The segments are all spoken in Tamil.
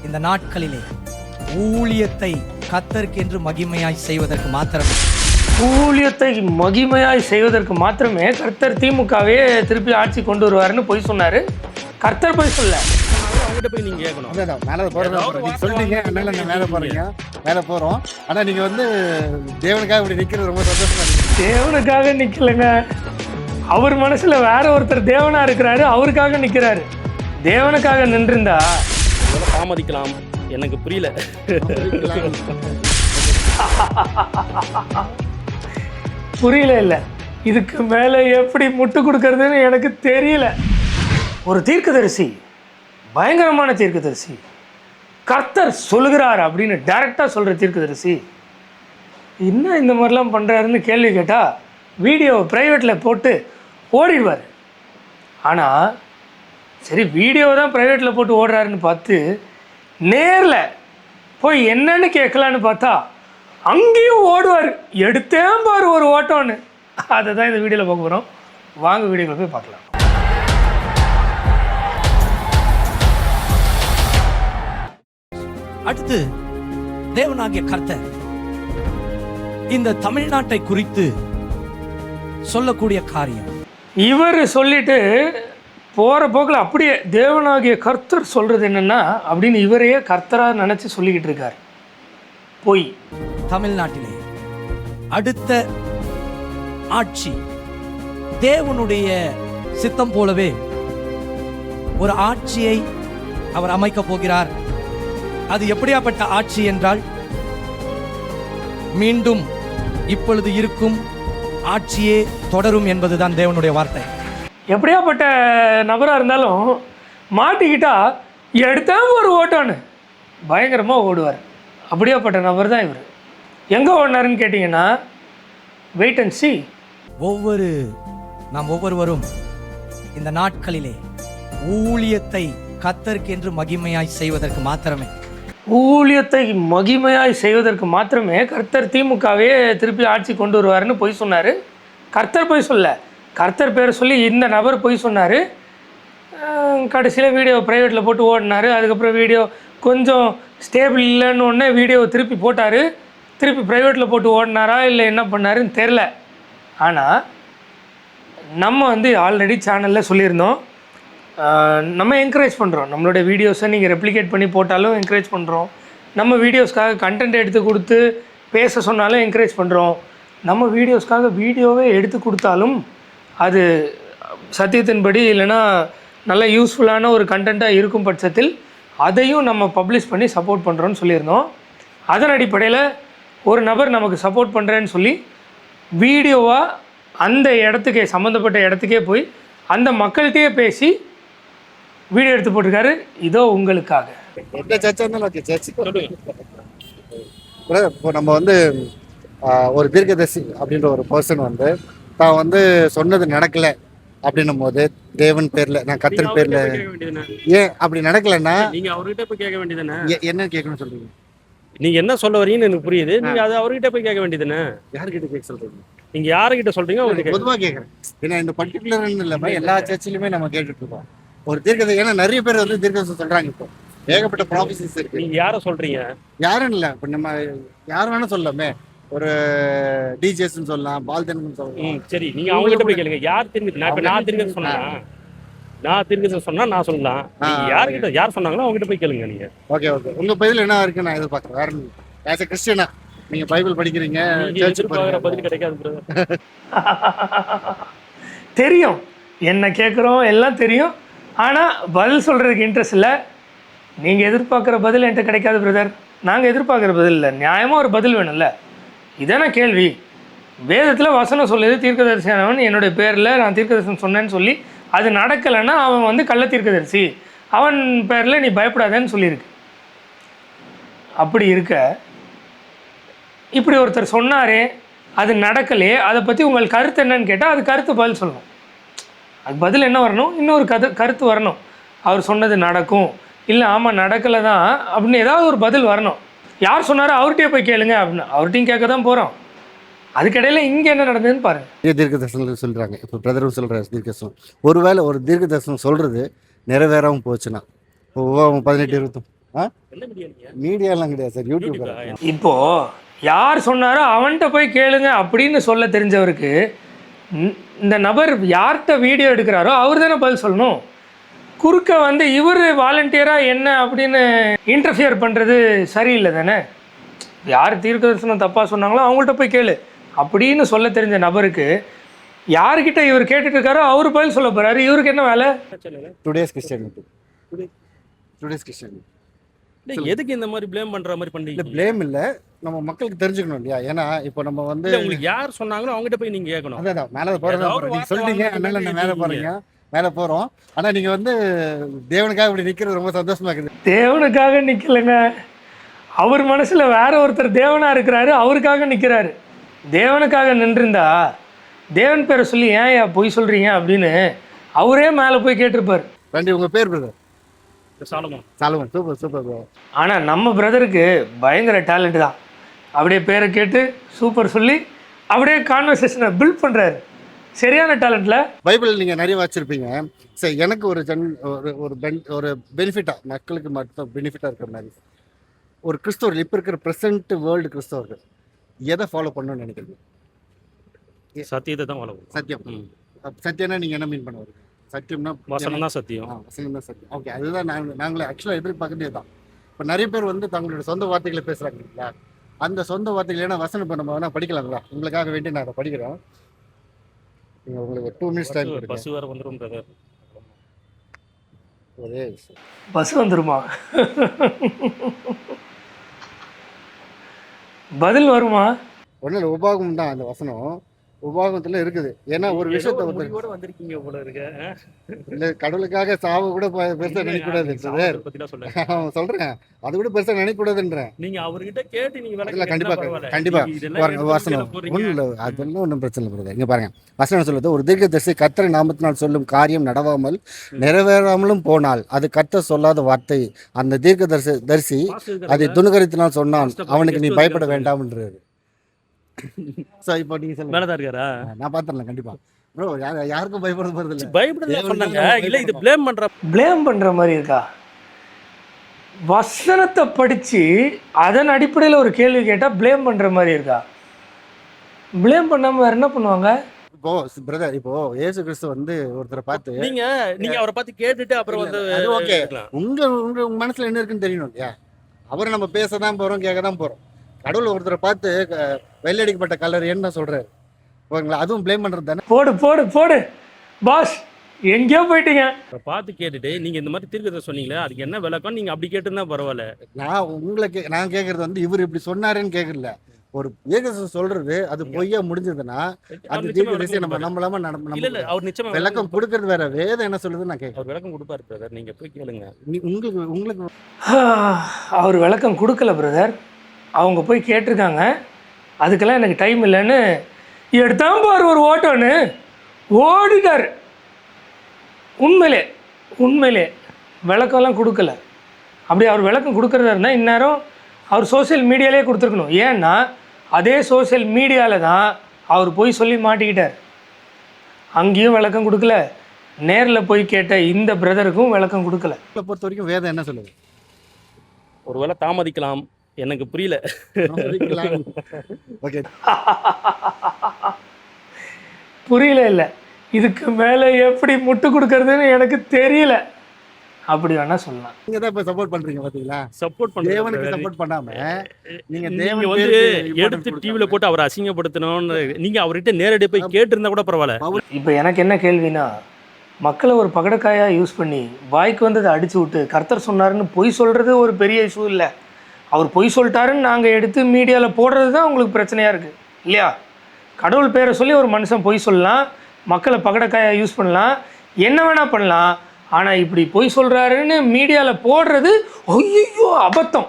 இந்த நாட்களிலே ஊழியத்தை கர்த்தருக்கென்று மகிமையாய் செய்வதற்கு மாத்திரமே ஊழியத்தை மகிமையாய் செய்வதற்கு மாத்திரமே கர்த்தர் திமுகவே திருப்பி ஆட்சி கொண்டு வருவாருன்னு போய் சொன்னாரு. கர்த்தர் போய் சொல்ல அவங்ககிட்ட போய் நீங்க கேட்கணும். மேலே போகிறோம் சொல்லிட்டீங்க, அதனால நான் மேலே போகிறீங்க, மேலே போகிறோம். ஆனால் நீங்கள் வந்து தேவனுக்காக இப்படி நிற்கிறது ரொம்ப சந்தோஷமா இருக்கு. தேவனுக்காக நிக்கலைங்க, அவர் மனசுல வேற ஒருத்தர் தேவனா இருக்கிறாரு, அவருக்காக நிக்கிறாரு. தேவனுக்காக நின்றிருந்தா தாமதிக்கலாம், எனக்கு புரியல. புரியல இல்லை, இதுக்கு மேலே எப்படி முட்டு கொடுக்கறதுன்னு எனக்கு தெரியல. ஒரு தீர்க்கதரிசி, பயங்கரமான தீர்க்கதரிசி, கர்த்தர் சொல்லுகிறார் அப்படின்னு டைரெக்டாக சொல்கிற தீர்க்கதரிசி என்ன இந்த மாதிரிலாம் பண்ணுறாருன்னு கேள்வி கேட்டால் வீடியோ ப்ரைவேட்டில் போட்டு ஓடிடுவார். ஆனால் சரி, வீடியோ தான் ப்ரைவேட்டில் போட்டு ஓடுறாருன்னு பார்த்து நேரில் போய் என்னன்னு கேட்கலான்னு பார்த்தா அங்கேயும் ஓடுவார். எடுத்தேன் பாரு ஒரு ஓட்டம்னு. அதை தான் இந்த வீடியோவில் பார்க்க போகிறோம். வாங்க வீடியோவில் போய் பார்க்கலாம். அடுத்து தேவனாகிய கர்த்தர் இந்த தமிழ்நாட்டை குறித்து சொல்லக்கூடிய காரியம். இவர் சொல்லிட்டு போகிற போக்கில் அப்படியே தேவனாகிய கர்த்தர் சொல்கிறது என்னென்னா அப்படின்னு இவரையே கர்த்தராக நினச்சி சொல்லிக்கிட்டு இருக்கார். போய் தமிழ்நாட்டிலே அடுத்த ஆட்சி தேவனுடைய சித்தம் போலவே ஒரு ஆட்சியை அவர் அமைக்கப் போகிறார். அது எப்படியாப்பட்ட ஆட்சி என்றால், மீண்டும் இப்பொழுது இருக்கும் ஆட்சியே தொடரும் என்பதுதான் தேவனுடைய வார்த்தை. எப்படியாப்பட்ட நபராக இருந்தாலும் மாட்டிக்கிட்டா எடுத்தா ஒரு ஓட்டம்னு பயங்கரமாக ஓடுவார். அப்படியாப்பட்ட நபர் தான் இவர். எங்கே ஓடினாருன்னு கேட்டிங்கன்னா, வெயிட் அண்ட் சி. நாம் ஒவ்வொருவரும் இந்த நாட்களிலே ஊழியத்தை கர்த்தருக்கென்று மகிமையாய் செய்வதற்கு மாத்திரமே ஊழியத்தை மகிமையாய் செய்வதற்கு மாத்திரமே கர்த்தர் திமுகவே திருப்பி ஆட்சி கொண்டு வருவாருன்னு போய் சொன்னார். கர்த்தர் போய் சொல்ல, கர்த்தர் பேரை சொல்லி இந்த நபர் போய் சொன்னார். கடைசியில் வீடியோ ப்ரைவேட்டில் போட்டு ஓடினார். அதுக்கப்புறம் வீடியோ கொஞ்சம் ஸ்டேபிள் இல்லைன்னு ஒன்று வீடியோவை திருப்பி போட்டார். திருப்பி ப்ரைவேட்டில் போட்டு ஓடினாரா இல்லை என்ன பண்ணாருன்னு தெரில. ஆனால் நம்ம வந்து ஆல்ரெடி சேனலில் சொல்லியிருந்தோம், நம்ம என்கரேஜ் பண்ணுறோம். நம்மளுடைய வீடியோஸை நீங்கள் ரெப்ளிகேட் பண்ணி போட்டாலும் என்கரேஜ் பண்ணுறோம். நம்ம வீடியோஸ்க்காக கண்டென்ட் எடுத்து கொடுத்து பேச சொன்னாலும் என்கரேஜ் பண்ணுறோம். நம்ம வீடியோஸ்க்காக வீடியோவே எடுத்து கொடுத்தாலும் அது சத்தியத்தின்படி இல்லைன்னா நல்ல யூஸ்ஃபுல்லான ஒரு கண்டென்ட்டாக இருக்கும் பட்சத்தில் அதையும் நம்ம பப்ளிஷ் பண்ணி சப்போர்ட் பண்ணுறோன்னு சொல்லியிருந்தோம். அதன் அடிப்படையில் ஒரு நபர் நமக்கு சப்போர்ட் பண்ணுறேன்னு சொல்லி வீடியோவாக அந்த இடத்துக்கே, சம்மந்தப்பட்ட இடத்துக்கே போய் அந்த மக்கள்கிட்டயே பேசி வீடியோ எடுத்து போட்டிருக்காரு. இதோ உங்களுக்காக. எந்த சர்ச்சா இருந்தாலும் ஓகே, சர்ச்சு. இப்போ நம்ம வந்து ஒரு தீர்க்கதரிசி அப்படின்ற ஒரு பர்சன் வந்து தான் வந்து சொன்னது நடக்கலை அப்படின்னும் போது தேவன் பேர்ல, நான் கர்த்தர் பேர்ல, ஏன் அப்படி நடக்கலைன்னா நீங்க அவர்கிட்ட போய் கேட்க வேண்டியதுதானே. என்ன கேட்கணும்னு சொல்றீங்க? நீங்க என்ன சொல்ல வரீங்கன்னு எனக்கு புரியுது. நீங்க அது அவர்கிட்ட போய் கேட்க வேண்டியதுதானே. யார்கிட்ட கேட்க சொல்றீங்க? நீங்க யாருக்கிட்ட சொல்றீங்க அவர்கிட்ட பொதுவாக கேட்குறேன். ஏன்னா இந்த பர்டிகுலர்னு இல்லாமல் எல்லா சர்ச்சிலுமே நம்ம கேட்டுட்டு இருக்கோம் ஒரு தீர்க்கதரிசி. ஏன்னா நிறைய பேர் வந்து தீர்க்கதரிசி சொல்றாங்க. இப்போ ஏகப்பட்ட ப்ராஃபசிஸ் இருக்கு. நீங்க யாரை சொல்றீங்க? யாரும் இல்லை, இப்போ நம்ம யார் வேணா சொல்லலாமே. ஒரு டிஜேஸ்ன்னு சொல்லலாம், பால்தன் சொல்லலாம். சரி, நீங்க அவங்ககிட்ட போய் கேளுங்க. யார் திரும்பி நான் திரும்பி சொன்னா நான் சொல்லலாம். யாருக்கிட்ட யார் சொன்னாங்களோ அவங்ககிட்ட போய் கேளுங்க நீங்க. ஓகே ஓகே, உங்க பதில் என்ன இருக்கு நான் எதிர்பார்க்குறேன். வேற ஆஸ் எ கிறிஸ்டியனா நீங்க பைபிள் படிக்கிறீங்க, பதில் கிடைக்காது. தெரியும் என்ன கேட்குறோம், எல்லாம் தெரியும். ஆனால் பதில் சொல்கிறதுக்கு இன்ட்ரெஸ்ட் இல்லை. நீங்கள் எதிர்பார்க்குற பதில் என்கிட்ட கிடைக்காது பிரதர். நாங்கள் எதிர்பார்க்குற பதில் இல்லை, நியாயமாக ஒரு பதில் வேணும்ல. இதான கேள்வி. வேதத்தில் வசனம் சொல்லுது, தீர்க்கதரிசியானவன் என்னுடைய பேரில் நான் தீர்க்கதரிசனம் சொன்னேன்னு சொல்லி அது நடக்கலைன்னா அவன் வந்து கள்ள தீர்க்கதரிசி, அவன் பேரில் நீ பயப்படாதேன்னு சொல்லியிருக்கு. அப்படி இருக்க இப்படி ஒருத்தர் சொன்னாரே, அது நடக்கலையே, அதை பற்றி உங்கள் கருத்து என்னன்னு கேட்டால் அது கருத்து பதில் சொல்லணும். அது பதில் என்ன வரணும், இன்னொரு கருத்து வரணும். அவர் சொன்னது நடக்கும், இல்லை ஆமாம் நடக்கலை தான் அப்படின்னு ஏதாவது ஒரு பதில் வரணும். யார் சொன்னாரோ அவர்கிட்டயே போய் கேளுங்க அப்படின்னு அவர்கிட்டையும் கேட்க தான் போகிறோம். அதுக்கிடையில இங்கே என்ன நடந்ததுன்னு பாருங்கள். தீர்க்க தரிசனம் சொல்கிறாங்க. இப்போ பிரதரும் சொல்கிற ஒருவேளை ஒரு தீர்க்க தரிசனம் சொல்கிறது நிறைவேறாமல் போச்சுன்னா 18-20 என்ன மீடியா நீங்க? மீடியாலாம் கிடையாது சார், யூடியூப். இப்போ யார் சொன்னாரோ அவன்கிட்ட போய் கேளுங்க அப்படின்னு சொல்ல தெரிஞ்சவருக்கு இந்த நபர் யார்கிட்ட வீடியோ எடுக்கிறாரோ அவர் தானே பதில் சொல்லணும். குறுக்க வந்து இவர் வாலண்டியராக என்ன அப்படின்னு இன்டர்ஃபியர் பண்ணுறது சரியில்லை தானே. யார் தீர்க்கதரிசனம் தப்பாக சொன்னாங்களோ அவங்கள்ட்ட போய் கேளு அப்படின்னு சொல்ல தெரிஞ்ச நபருக்கு யார்கிட்ட இவர் கேட்டுட்டு இருக்காரோ அவர் பதில் சொல்ல போகிறாரு. இவருக்கு என்ன வேலை? Today's Christianity. Today's Christianity. இல்ல, எதுக்கு இந்த மாதிரி ப்ளேம் பண்ற மாதிரி இல்லை பண்றீங்க? ப்ளேம் இல்லை, நம்ம மக்களுக்கு தெரிஞ்சுக்கணும் இல்லையா. ஏன்னா இப்போ நம்ம வந்து இல்ல, உங்களுக்கு யார் சொன்னாங்களோ அவங்ககிட்ட போய் நீங்க கேட்கணும். அதான் மேலே போகிறதா ஏதாவது நீங்கள் வார்த்தை சொல்லிட்டீங்க, வாங்கிட்டு அதனால நான் மேலே இருக்கீங்க. போகிறீங்க, மேலே போகிறோம். ஆனால் நீங்கள் வந்து தேவனுக்காக இப்படி நிற்கிறது ரொம்ப சந்தோஷமா இருக்குது. தேவனுக்காக நிற்கலைங்க, அவர் மனசில் வேற ஒருத்தர் தேவனாக இருக்கிறாரு, அவருக்காக நிற்கிறாரு. தேவனுக்காக நின்றுருந்தா தேவன் பேரை சொல்லி ஏன் பொய் சொல்கிறீங்க அப்படின்னு அவரே மேலே போய் கேட்டிருப்பார். ரெண்டு உங்கள் பேர் brother? Solomon. Solomon. Super super bro. ஆனால் நம்ம பிரதருக்கு பயங்கர டேலண்ட் தான். அப்படியே பேரை கேட்டு சூப்பர் சொல்லி அப்படியே கான்வர்சேஷனை பில்ட் பண்ணுறாரு. சரியான டேலண்ட்ல. பைபிள் நீங்கள் நிறைய வச்சுருப்பீங்க. சரி, எனக்கு ஒரு ஒரு பெனிஃபிட்டாக, மக்களுக்கு மட்டும் பெனிஃபிட்டாக இருக்கிற மாதிரி ஒரு கிறிஸ்தவர்கள் இப்போ இருக்கிற ப்ரெசென்ட் வேர்ல்டு கிறிஸ்தவர்கள் எதை ஃபாலோ பண்ணணும்னு நினைக்கிறீங்க? சத்தியத்தை தான் வளரும். சத்தியம். சத்தியம்னா நீங்கள் என்ன மீன் பண்ணுவாங்க? சத்தியம்னா வசனம் தான் சத்தியம். வசனம் தான் சத்தியம். ஓகே, அதுதான் நாங்களே ஆக்சுவலாக எதிர்பார்க்கவே தான். இப்போ நிறைய பேர் வந்து தங்களோட சொந்த வார்த்தைகளை பேசுகிறாங்க இல்லைங்களா, அந்த சொந்த வார்த்தைகள் ஏன்னா வசனம் இப்போ நம்ம வேணால் படிக்கலாங்களா? உங்களுக்காக வேண்டி நான் அதை படிக்கிறேன். நீங்கள் உங்களுக்கு 2 மினிட்ஸ் டைம் கொடுங்க. பஸ் வேற வந்துரும் பிரதர். ஒரே பஸ் வந்துருமா? பதில் வருமா? ஒன்றும் இல்லை, உபாகம் தான் அந்த வசனம். உபாகத்தில் இருக்குது. ஏன்னா ஒரு விஷயத்தை முடிவோட வந்திருக்கீங்க போல இருக்கு. இல்லை, கடவுளுக்காக சாவை கூட பெருசாக நினைக்கக்கூடாது சார். பத்திலாம் சொல்லுங்க. சொல்கிறேன், அது கூட பெருசாக நினைக்கக்கூடாதுன்றேன். நீங்க அவர்கிட்ட கேட்டு நீங்க இல்லை, கண்டிப்பாக பாருங்க வசனம் ஒன்றும் இல்லை, அதெல்லாம் ஒன்றும் பிரச்சனை இல்லை பிரதர். இங்கே பாருங்க வசனம் சொல்லுது, ஒரு தீர்க்கதரிசி கர்த்தரை நாமத்தினால் சொல்லும் காரியம் நடவாமல் நிறைவேறாமலும் போனால் அது கர்த்தர் சொல்லாத வார்த்தை. அந்த தீர்க்கதரிசி அதை துணுகரித்தினால் சொன்னான், அவனுக்கு நீ பயப்பட வேண்டாம்ன்றாரு. ஸோ இப்போ நீங்கள் சொல்லுங்க. மேலதான் இருக்காரா? நான் பார்த்துடலாம் கண்டிப்பாக ப்ரோ. யாருக்கும் பயப்பட போகிறது இல்லை. பைபிள்ல சொன்னாங்க. இல்ல, இது ப்ளேம் பண்ணுற மாதிரி இருக்கா? வசனத்தை படித்து அதன் அடிப்படையில் ஒரு கேள்வி கேட்டால் ப்ளேம் பண்ணுற மாதிரி இருக்கா? ப்ளேம் பண்ணாமல் வேறு என்ன பண்ணுவாங்க? இப்போ பிரதர், இப்போ இயேசு கிறிஸ்து வந்து ஒருத்தரை பார்த்து நீங்க அவரை பார்த்து கேட்டுட்டு அப்புறம் வந்து ஓகே, உங்க மனசுல என்ன இருக்குன்னு தெரியணும் இல்லையா. அவரை நம்ம பேச தான் போறோம், கேட்க தான் போறோம். கடவுள் ஒருத்தரை பார்த்து வெள்ளையடிக்கப்பட்ட கலர் என்ன சொல்றாரு ஓகேங்களா, அதுவும் ப்ளேம் பண்றது தானே. போடு போடு போடு பாஸ், எங்கேயோ போயிட்டீங்க. பார்த்து கேட்டுட்டு நீங்க இந்த மாதிரி தீர்க்கத்தை சொன்னீங்களே, அதுக்கு என்ன விளக்கம்? நீங்க அப்படி கேட்டுருந்தா பரவாயில்ல. நான் கேட்கறது வந்து இவர் இப்படி சொன்னாருன்னு கேட்கல. ஒரு ஏகசம் சொல்றது அது பொய்யா முடிஞ்சதுன்னா அது தீர்க்கதரிசி நம்ம நம்பலாம அவர் நிச்சயமா விளக்கம் கொடுக்கறது வேற. வேதம் என்ன சொல்லுது நான் கேட்க. அவர் விளக்கம் கொடுப்பாரு பிரதர், நீங்க போய் கேளுங்க. உங்களுக்கு அவர் விளக்கம் கொடுக்கல பிரதர், அவங்க போய் கேட்டிருக்காங்க. அதுக்கெல்லாம் எனக்கு டைம் இல்லைன்னு எடுத்தான் பாரு ஒரு ஓட்டோன்னு ஓடிட்டார். உண்மையிலே விளக்கம்லாம் கொடுக்கல. அப்படி அவர் விளக்கம் கொடுக்குறதா இருந்தால் இந்நேரம் அவர் சோசியல் மீடியாலே கொடுத்துருக்கணும். ஏன்னா அதே சோசியல் மீடியாவில் தான் அவர் போய் சொல்லி மாட்டிக்கிட்டார். அங்கேயும் விளக்கம் கொடுக்கல, நேரில் போய் கேட்ட இந்த பிரதருக்கும் விளக்கம் கொடுக்கல. பொறுத்த வரைக்கும் வேதம் என்ன சொல்லுது? ஒருவேளை தாமதிக்கலாம், எனக்கு புரியல. புரியல இல்லை, இதுக்கு மேலே எப்படி முட்டு கொடுக்கறதுன்னு எனக்கு தெரியல. அப்படி வேணா சொல்லலாம். நீங்க தான் இப்ப சப்போர்ட் பண்றீங்க பாத்தீங்களா? சப்போர்ட் பண்ண தேவனுக்கு சப்போர்ட் பண்ணாம நீங்க தேவன் வந்து எடுத்து டிவில போட்டு அவரை அசிங்கப்படுத்தணும்னு நீங்க அவர்கிட்ட நேரடியாக போய் கேட்டிருந்தா கூட பரவாயில்ல. இப்போ எனக்கு என்ன கேள்வினா, மக்களை ஒரு பகடக்காயாக யூஸ் பண்ணி வாய்க்கு வந்ததை அடிச்சு விட்டு கர்த்தர் சொன்னாருன்னு பொய் சொல்கிறது ஒரு பெரிய இஷ்யூ இல்லை. அவர் பொய் சொல்லிட்டாருன்னு நாங்கள் எடுத்து மீடியாவில் போடுறது தான் உங்களுக்கு பிரச்சனையாக இருக்குது இல்லையா? கடவுள் பேரை சொல்லி ஒரு மனுஷன் பொய் சொல்லலாம், மக்களை பகடக்காயாக யூஸ் பண்ணலாம், என்ன வேணால் பண்ணலாம். ஆனால் இப்படி பொய் சொல்கிறாருன்னு மீடியாவில் போடுறது ஐயோ அபத்தம்.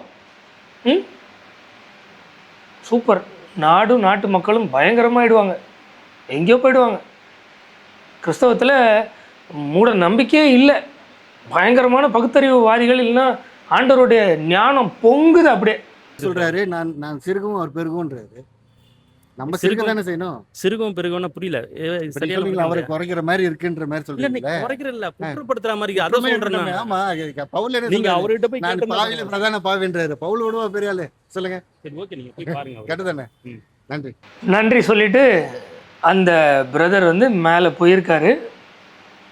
சூப்பர். நாடும் நாட்டு மக்களும் பயங்கரமாகிடுவாங்க, எங்கேயோ போயிடுவாங்க. கிறிஸ்தவத்தில் மூட நம்பிக்கையே இல்லை, பயங்கரமான பகுத்தறிவுவாதிகள். இல்லைன்னா ஆண்டவருடைய ஞானம் பொங்குது அப்படியே. சொல்கிறாரு, நான் சிறுகவும் அவர் பெருகும்ன்றாரு. நம்ம சிறுக தானே செய்யணும். சிறுகம் பெருகம்னா புரியல. இப்ப சரியான சொல்றீங்களா, அவரை புரியல. குறைக்கிற மாதிரி இருக்குன்ற மாதிரி இல்ல நீங்க சொல்றீங்களே. குறைக்கிற இல்ல, குற்றப்படுத்துற மாதிரி அத சொல்றேன் நான். ஆமா, பவுல் என்ன நீங்க சொல்றாரு? அவர்கிட்ட போய் நான் கேட்டா பாவியில பிரதான பாவின்றாரு. பவுல் விடுவா பெரிய ஆளு. சொல்லுங்க. சரி ஓகே, நீங்க போய் பாருங்க அவரை. கேட்டதானே? ம். நன்றி. நன்றி சொல்லிட்டு அந்த பிரதர் வந்து மேலே போயிருக்காரு,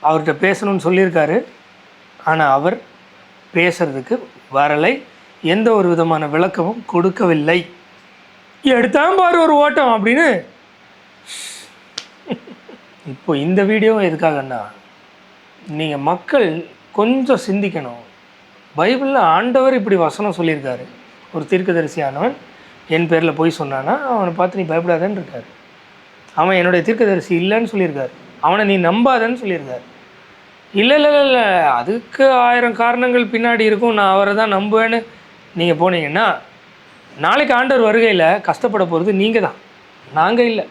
அவர்கிட்ட பேசணும்னு சொல்லியிருக்காரு. ஆனால் அவர் பேசுறதுக்கு வரலை, எந்த ஒரு விதமான விளக்கமும் கொடுக்கவில்லை. எடுத்தான் பாரு ஒரு ஓட்டம் அப்படின்னு. இப்போ இந்த வீடியோ எதுக்காகன்னா, நீங்கள் மக்கள் கொஞ்சம் சிந்திக்கணும். பைபிளில் ஆண்டவர் இப்படி வசனம் சொல்லியிருக்காரு, ஒரு தீர்க்கதரிசியானவன் என் பேரில் போய் சொன்னான்னா அவனை பார்த்து நீ பயப்படாதன்னு இருக்காரு. அவன் என்னுடைய தீர்க்கதரிசி இல்லைன்னு சொல்லியிருக்காரு, அவனை நீ நம்பாதன்னு சொல்லியிருக்காரு. இல்லை இல்லை இல்லை, அதுக்கு 1000 காரணங்கள் பின்னாடி இருக்கும், நான் அவரை தான் நம்புவேன்னு நீங்கள் போனீங்கன்னா நாளைக்கு ஆண்டவர் வருகையில் கஷ்டப்பட போகிறது நீங்கள் தான், நாங்கள் இல்லை.